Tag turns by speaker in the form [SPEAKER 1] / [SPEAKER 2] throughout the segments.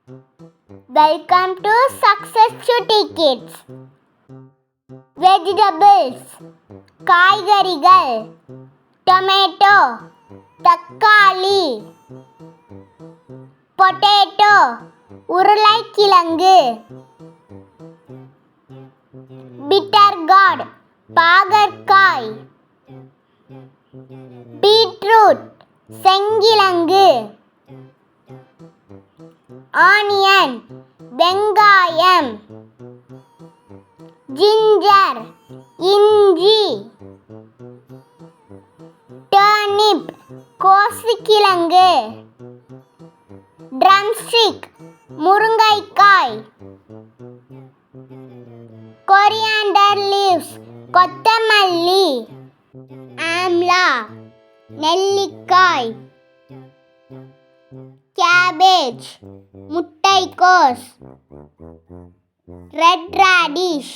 [SPEAKER 1] Welcome to Success Cutie Kids. Vegetables, காய்கறிகள், tomato, தக்காளி, potato, உருளைக்கிழங்கு, பிட்டர் கார்ட், பாகற்காய், பீட்ரூட், செங்கிழங்கு, ஆனியன், வெங்காயம், ஜிஞ்சர், இஞ்சி, டர்னிப், கோசுக்கிழங்கு, ட்ரம்ஸ்டிக், முருங்கைக்காய், கொரியாண்டர் லீவ்ஸ், கொத்தமல்லி, ஆம்லா, நெல்லிக்காய், கேபேஜ், முட்டைக்கோஸ், ரெட் ராடிஷ்,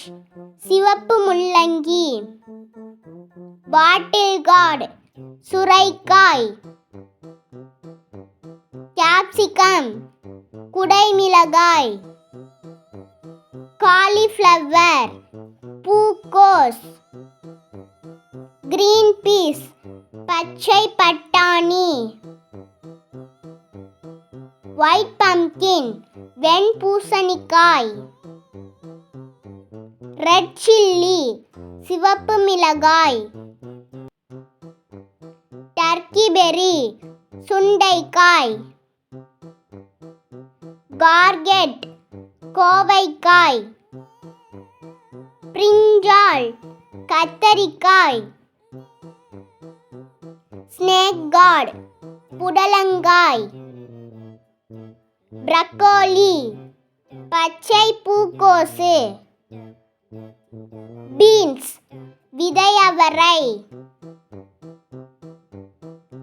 [SPEAKER 1] சிவப்பு முள்ளங்கி, பாட்டில் கார்டு, சுரைக்காய், கேப்சிகம், குடைமிளகாய், காலிஃப்ளவர், பூக்கோஸ், கிரீன் பீஸ், பச்சை பட்டாணி, ஒயிட் பம்ப்கின், வெண்பூசணிக்காய், ரெட் சில்லி, சிவப்பு மிளகாய், டர்க்கி பெர்ரி, சுண்டைக்காய், கார்கெட், கோவைக்காய், பிரிஞ்சால், கத்தரிக்காய், ஸ்னேக் கார்ட், புடலங்காய், ப்ரக்கோலி, பச்சை பூக்கோசு, பீன்ஸ், விதையவரை,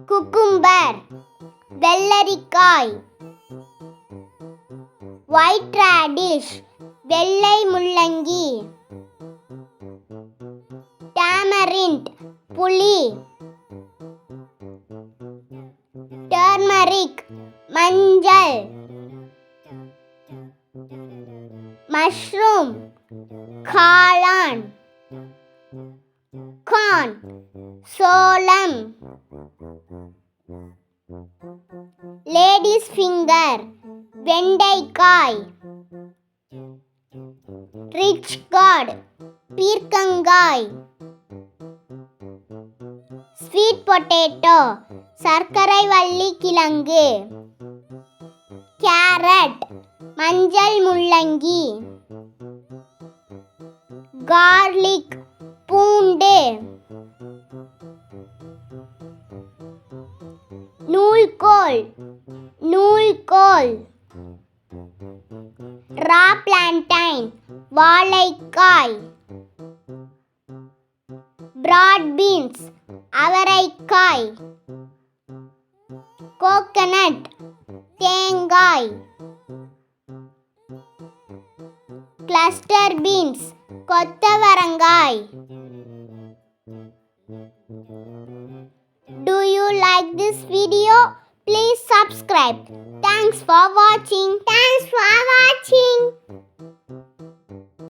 [SPEAKER 1] குக்கும்பர், வெள்ளரிக்காய், ஒயிட் ராடிஷ், வெள்ளை முள்ளங்கி, டாமரிண்ட், புளி, டர்மரிக், மஞ்சள், மஷ்ரூம், காளான், கார்ன், சோளம், லேடிஸ் ஃபிங்கர், வெண்டைக்காய், ரிச் கார்ட், பீர்க்கங்காய், ஸ்வீட் பொட்டேட்டோ, சர்க்கரை வள்ளி கிழங்கு, கேரட், மஞ்சள் முள்ளங்கி, கார்லிக், பூண்டு, நூல்கோல், ரா பிளான்டைன், வாழைக்காய், பிராட் பீன்ஸ், அவரைக்காய், கோகனட், தேங்காய், கிளஸ்டர் பீன்ஸ், கொத்தவரங்காய். Do you like this video? Please subscribe. Thanks for watching.